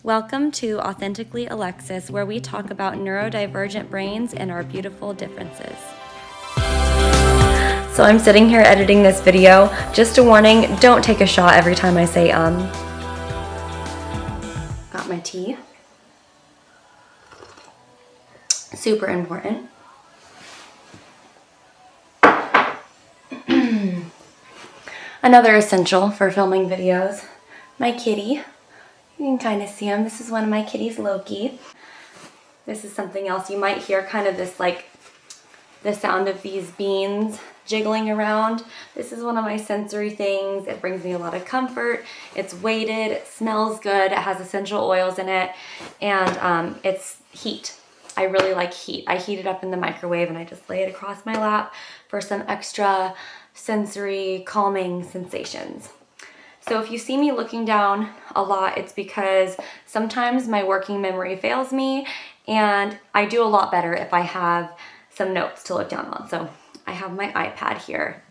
Welcome to Authentically Alexis, where we talk about neurodivergent brains and our beautiful differences. So I'm sitting here editing this video. Just a warning, don't take a shot every time I say Got my tea. Super important. Another essential for filming videos. My kitty. You can kind of see him. This is one of my kitties, Loki. This is something else. You might hear kind of this, like, the sound of these beans jiggling around. This is one of my sensory things. It brings me a lot of comfort. It's weighted, it smells good, it has essential oils in it, and it's heat. I really like heat. I heat it up in the microwave and I just lay it across my lap for some extra sensory calming sensations. So if you see me looking down a lot, it's because sometimes my working memory fails me and I do a lot better if I have some notes to look down on. So I have my iPad here.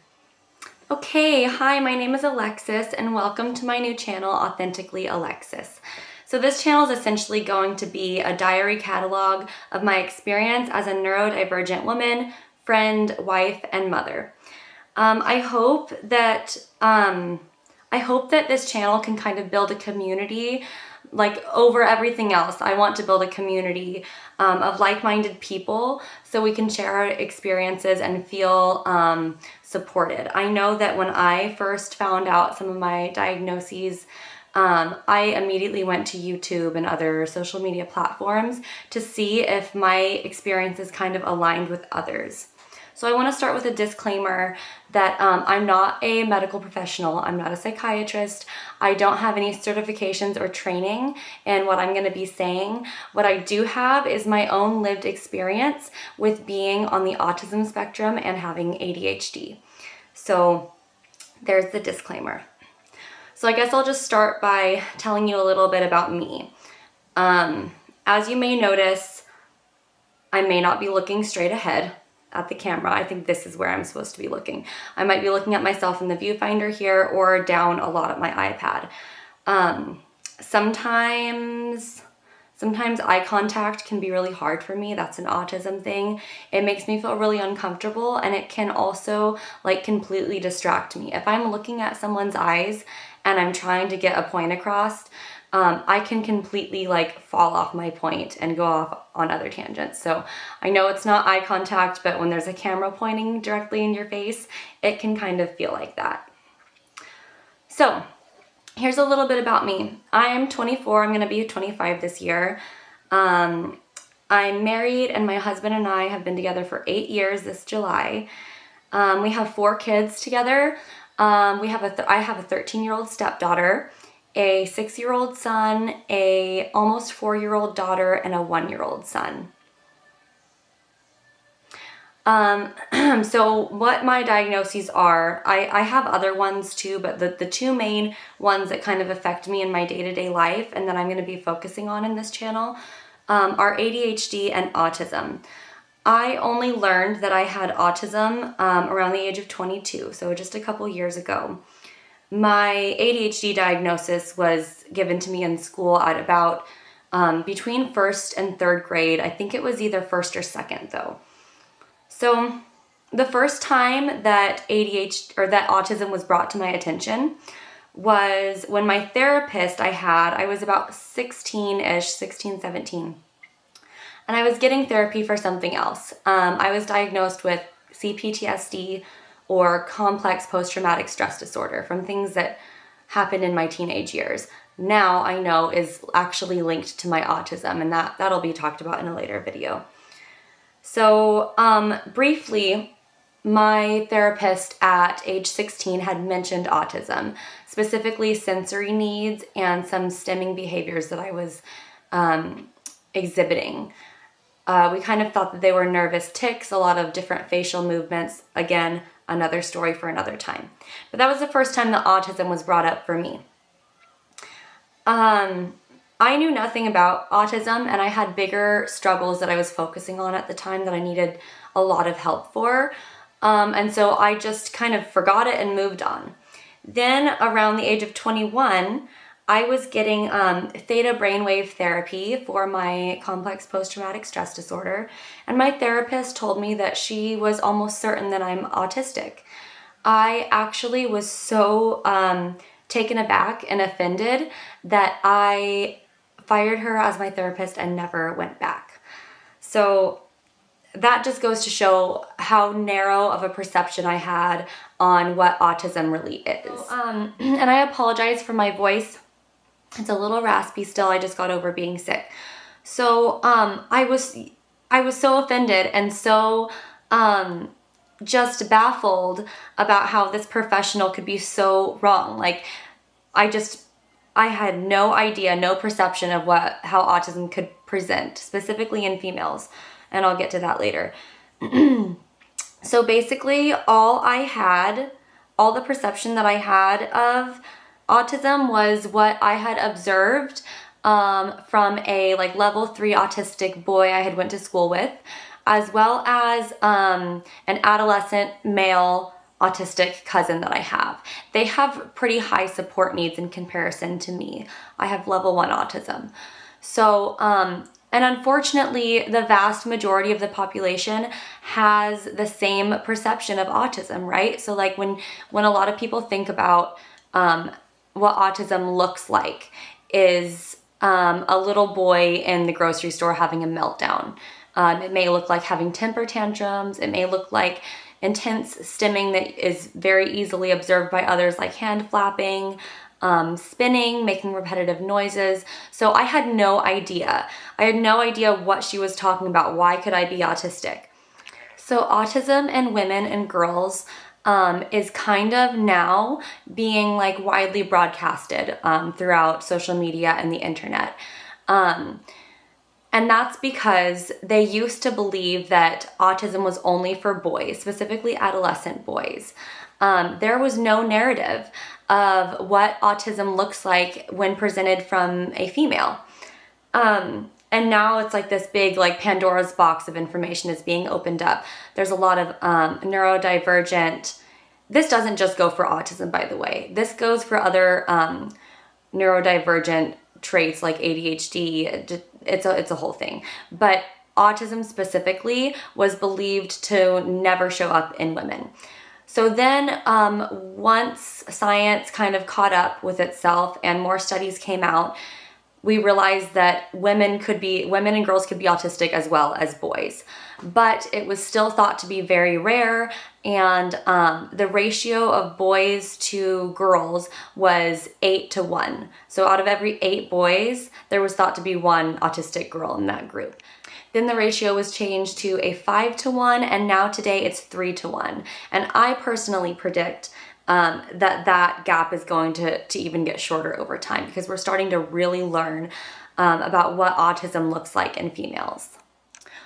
Okay, hi, my name is Alexis and welcome to my new channel, Authentically Alexis. So this channel is essentially going to be a diary catalog of my experience as a neurodivergent woman, friend, wife, and mother. I hope that this channel can kind of build a community, like over everything else. I want to build a community of like-minded people so we can share our experiences and feel supported. I know that when I first found out some of my diagnoses, I immediately went to YouTube and other social media platforms to see if my experiences kind of aligned with others. So I want to start with a disclaimer that I'm not a medical professional. I'm not a psychiatrist. I don't have any certifications or training in what I'm going to be saying. What I do have is my own lived experience with being on the autism spectrum and having ADHD. So there's the disclaimer. So I guess I'll just start by telling you a little bit about me. As you may notice, I may not be looking straight ahead at the camera. I think this is where I'm supposed to be looking. I might be looking at myself in the viewfinder here or down a lot at my iPad. Sometimes eye contact can be really hard for me. That's an autism thing. It makes me feel really uncomfortable and it can also like completely distract me. If I'm looking at someone's eyes and I'm trying to get a point across, I can completely like fall off my point and go off on other tangents. So I know it's not eye contact, but when there's a camera pointing directly in your face, it can kind of feel like that. So here's a little bit about me. I am 24. I'm going to be 25 this year. I'm married and my husband and I have been together for 8 years this July. We have 4 kids together. I have a 13-year-old stepdaughter, a 6-year-old son, a almost 4-year-old daughter, and a 1-year-old son. So what my diagnoses are, I have other ones too, but the 2 main ones that kind of affect me in my day-to-day life and that I'm going to be focusing on in this channel are ADHD and autism. I only learned that I had autism around the age of 22, so just a couple years ago. My ADHD diagnosis was given to me in school at about between 1st and 3rd grade. I think it was either 1st or 2nd though. So the first time that that autism was brought to my attention was when my therapist I was about 16-ish, 16, 17. And I was getting therapy for something else. I was diagnosed with CPTSD or complex post-traumatic stress disorder from things that happened in my teenage years. Now I know is actually linked to my autism, and that'll be talked about in a later video. So briefly, my therapist at age 16 had mentioned autism, specifically sensory needs and some stemming behaviors that I was exhibiting. We kind of thought that they were nervous tics, a lot of different facial movements. Again, another story for another time. But that was the first time that autism was brought up for me. I knew nothing about autism and I had bigger struggles that I was focusing on at the time that I needed a lot of help for. And so I just kind of forgot it and moved on. Then around the age of 21, I was getting theta brainwave therapy for my complex post-traumatic stress disorder, and my therapist told me that she was almost certain that I'm autistic. I actually was so taken aback and offended that I fired her as my therapist and never went back. So that just goes to show how narrow of a perception I had on what autism really is. And I apologize for my voice. It's a little raspy still. I just got over being sick. So I was so offended and so just baffled about how this professional could be so wrong. Like, I had no idea, no perception of how autism could present, specifically in females. And I'll get to that later. So basically, all the perception that I had of autism was what I had observed from a level 3 autistic boy I had went to school with, as well as an adolescent male autistic cousin that I have. They have pretty high support needs in comparison to me. I have level 1 autism. So, and unfortunately, the vast majority of the population has the same perception of autism, right? So when a lot of people think about what autism looks like is a little boy in the grocery store having a meltdown. It may look like having temper tantrums. It may look like intense stimming that is very easily observed by others, like hand flapping, spinning, making repetitive noises. So I had no idea. I had no idea what she was talking about. Why could I be autistic? So autism in women and girls is kind of now being widely broadcasted throughout social media and the internet. And that's because they used to believe that autism was only for boys, specifically adolescent boys. There was no narrative of what autism looks like when presented from a female. And now it's this big Pandora's box of information is being opened up. There's a lot of neurodivergent. This doesn't just go for autism, by the way. This goes for other neurodivergent traits like ADHD. It's a whole thing. But autism specifically was believed to never show up in women. So then once science kind of caught up with itself and more studies came out, we realized that women and girls could be autistic as well as boys. But it was still thought to be very rare, and the ratio of boys to girls was 8-1. So out of every 8 boys, there was thought to be 1 autistic girl in that group. Then the ratio was changed to a 5-1, and now today it's 3-1. And I personally predict that gap is going to even get shorter over time, because we're starting to really learn about what autism looks like in females.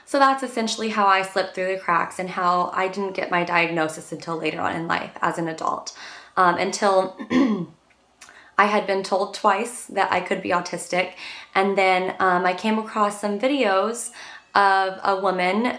So that's essentially how I slipped through the cracks and how I didn't get my diagnosis until later on in life as an adult, until I had been told twice that I could be autistic. And then I came across some videos of a woman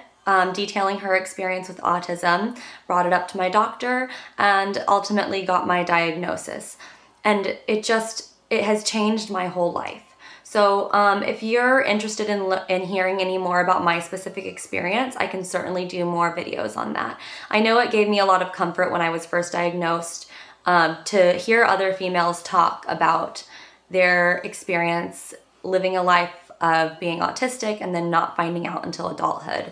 detailing her experience with autism, brought it up to my doctor, and ultimately got my diagnosis. And it has changed my whole life. So if you're interested in hearing any more about my specific experience, I can certainly do more videos on that. I know it gave me a lot of comfort when I was first diagnosed to hear other females talk about their experience living a life of being autistic and then not finding out until adulthood.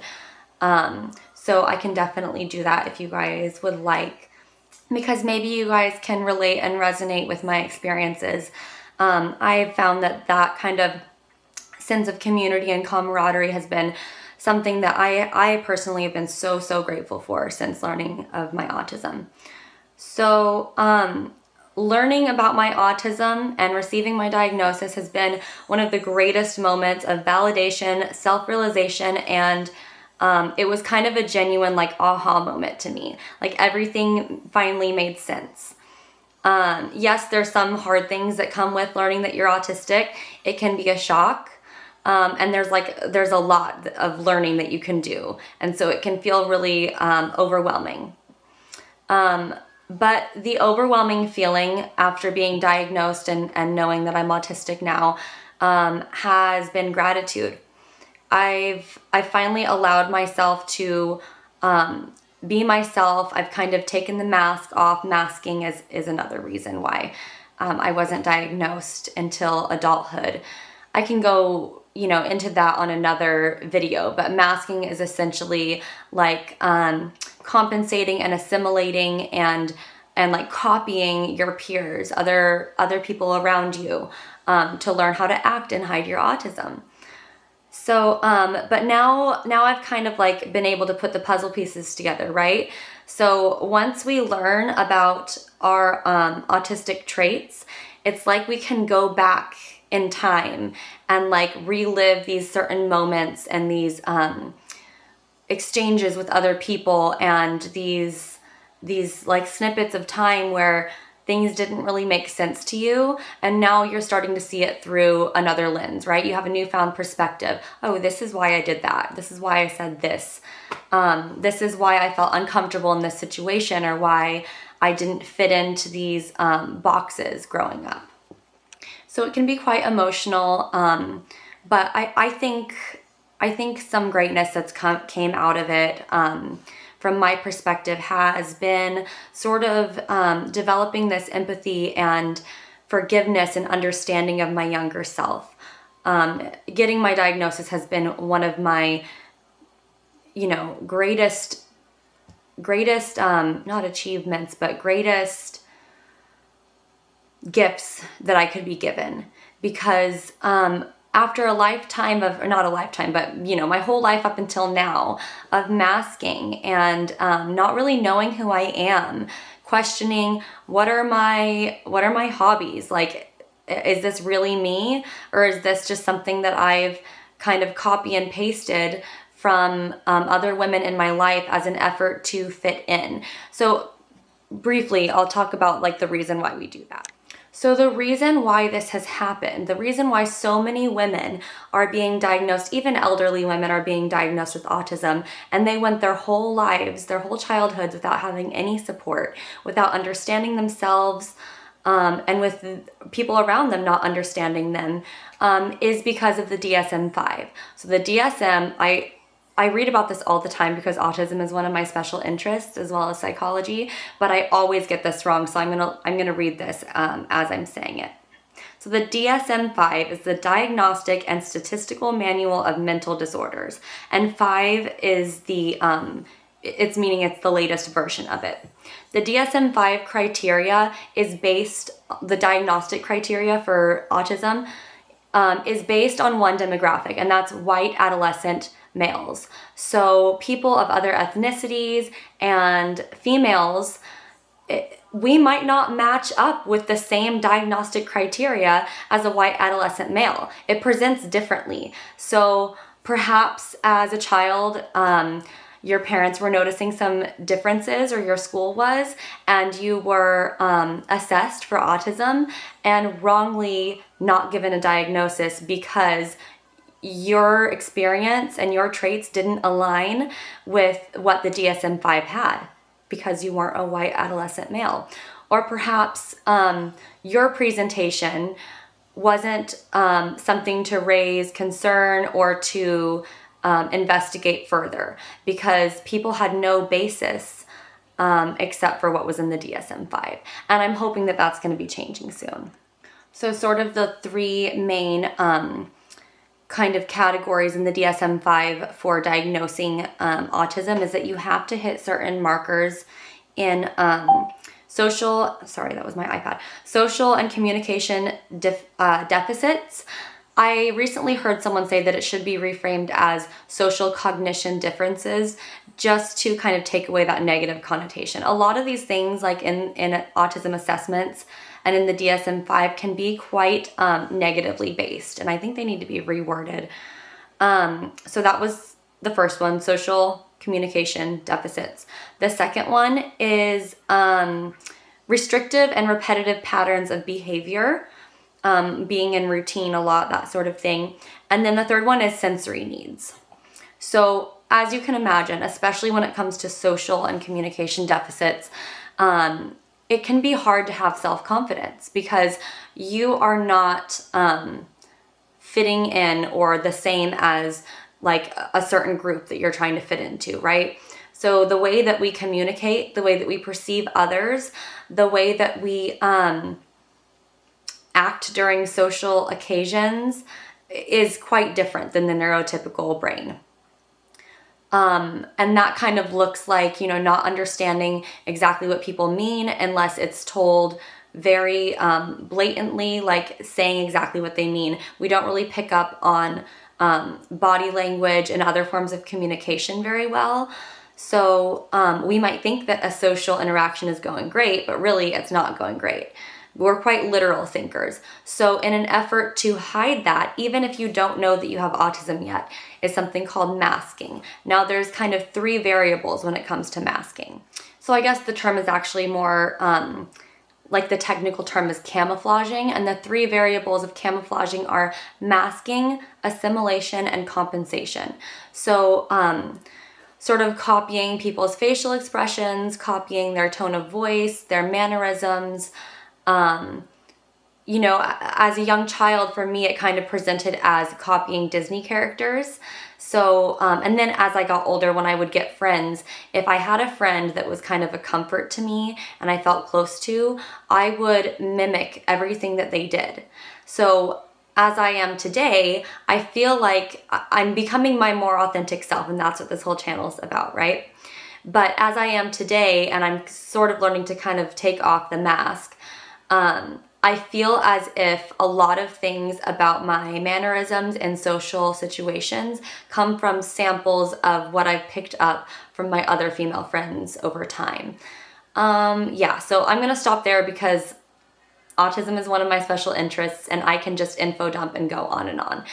So I can definitely do that if you guys would like, because maybe you guys can relate and resonate with my experiences. I've found that kind of sense of community and camaraderie has been something that I personally have been so grateful for since learning of my autism. So, learning about my autism and receiving my diagnosis has been one of the greatest moments of validation, self-realization, and it was kind of a genuine aha moment to me. Everything finally made sense. Yes, there's some hard things that come with learning that you're autistic. It can be a shock. And there's a lot of learning that you can do. And so it can feel really overwhelming. But the overwhelming feeling after being diagnosed and knowing that I'm autistic now has been gratitude. I finally allowed myself to be myself. I've kind of taken the mask off. Masking is another reason why I wasn't diagnosed until adulthood. I can go, into that on another video, but masking is essentially like compensating and assimilating and like copying your peers, other people around you, to learn how to act and hide your autism. So, but now I've kind of like been able to put the puzzle pieces together, right? So once we learn about our autistic traits, it's like we can go back in time and like relive these certain moments and these exchanges with other people and these like snippets of time where things didn't really make sense to you, and now you're starting to see it through another lens, right? You have a newfound perspective. Oh, this is why I did that. This is why I said this. This is why I felt uncomfortable in this situation, or why I didn't fit into these boxes growing up. So it can be quite emotional, but I think some greatness that's came out of it, from my perspective, has been sort of developing this empathy and forgiveness and understanding of my younger self. Getting my diagnosis has been one of my, greatest, not achievements, but greatest gifts that I could be given, because after a lifetime of, or not a lifetime, but my whole life up until now of masking and not really knowing who I am, questioning what are my hobbies, like, is this really me, or is this just something that I've kind of copy and pasted from other women in my life as an effort to fit in? So briefly, I'll talk about like the reason why we do that. So the reason why this has happened, the reason why so many women are being diagnosed, even elderly women are being diagnosed with autism, and they went their whole lives, their whole childhoods without having any support, without understanding themselves, and with people around them not understanding them, is because of the DSM-5. So the DSM, I read about this all the time because autism is one of my special interests, as well as psychology, but I always get this wrong, so I'm gonna read this as I'm saying it. So the DSM-5 is the Diagnostic and Statistical Manual of Mental Disorders, and 5 is the it's the latest version of it. The DSM-5 criteria is the diagnostic criteria for autism is based on one demographic, and that's white adolescent males. So people of other ethnicities and females, we might not match up with the same diagnostic criteria as a white adolescent male. It presents differently. So perhaps as a child, your parents were noticing some differences, or your school was, and you were assessed for autism and wrongly not given a diagnosis because your experience and your traits didn't align with what the DSM-5 had, because you weren't a white adolescent male. Or perhaps your presentation wasn't something to raise concern or to investigate further, because people had no basis except for what was in the DSM-5. And I'm hoping that that's going to be changing soon. So sort of the three main kind of categories in the DSM-5 for diagnosing autism is that you have to hit certain markers in social and communication deficits. I recently heard someone say that it should be reframed as social cognition differences, just to kind of take away that negative connotation. A lot of these things, like in autism assessments and in the DSM-5, can be quite negatively based, and I think they need to be reworded. So that was the first one, social communication deficits. The second one is restrictive and repetitive patterns of behavior, being in routine a lot, that sort of thing. And then the third one is sensory needs. So as you can imagine, especially when it comes to social and communication deficits, it can be hard to have self-confidence because you are not fitting in or the same as like a certain group that you're trying to fit into, right? So the way that we communicate, the way that we perceive others, the way that we act during social occasions is quite different than the neurotypical brain. And that kind of looks like, not understanding exactly what people mean unless it's told very blatantly, like saying exactly what they mean. We don't really pick up on body language and other forms of communication very well. So we might think that a social interaction is going great, but really it's not going great. We're quite literal thinkers. So in an effort to hide that, even if you don't know that you have autism yet, is something called masking. Now there's kind of 3 variables when it comes to masking. So I guess the term is actually more, like the technical term is camouflaging, and the 3 variables of camouflaging are masking, assimilation, and compensation. So sort of copying people's facial expressions, copying their tone of voice, their mannerisms. As a young child, for me, it kind of presented as copying Disney characters. So, and then as I got older, when I would get friends, if I had a friend that was kind of a comfort to me and I felt close to, I would mimic everything that they did. So as I am today, I feel like I'm becoming my more authentic self, and that's what this whole channel is about, right? But as I am today, and I'm sort of learning to kind of take off the mask, I feel as if a lot of things about my mannerisms in social situations come from samples of what I've picked up from my other female friends over time. So I'm gonna stop there because autism is one of my special interests and I can just info dump and go on and on.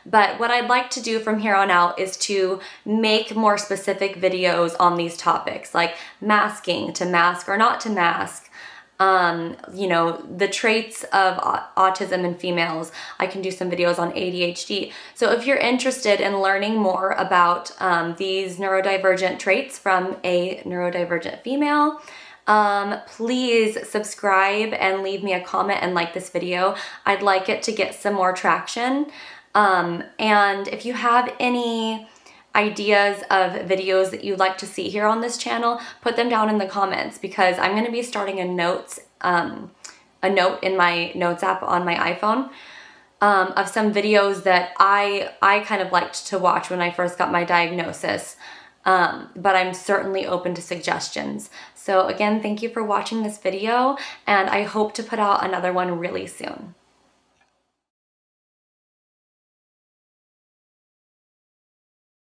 But what I'd like to do from here on out is to make more specific videos on these topics, like masking, to mask or not to mask, the traits of autism in females. I can do some videos on ADHD. So if you're interested in learning more about these neurodivergent traits from a neurodivergent female, please subscribe and leave me a comment and like this video. I'd like it to get some more traction. And if you have any ideas of videos that you'd like to see here on this channel, put them down in the comments, because I'm going to be starting a note in my notes app on my iPhone of some videos that I kind of liked to watch when I first got my diagnosis. But I'm certainly open to suggestions. So again, thank you for watching this video, and I hope to put out another one really soon.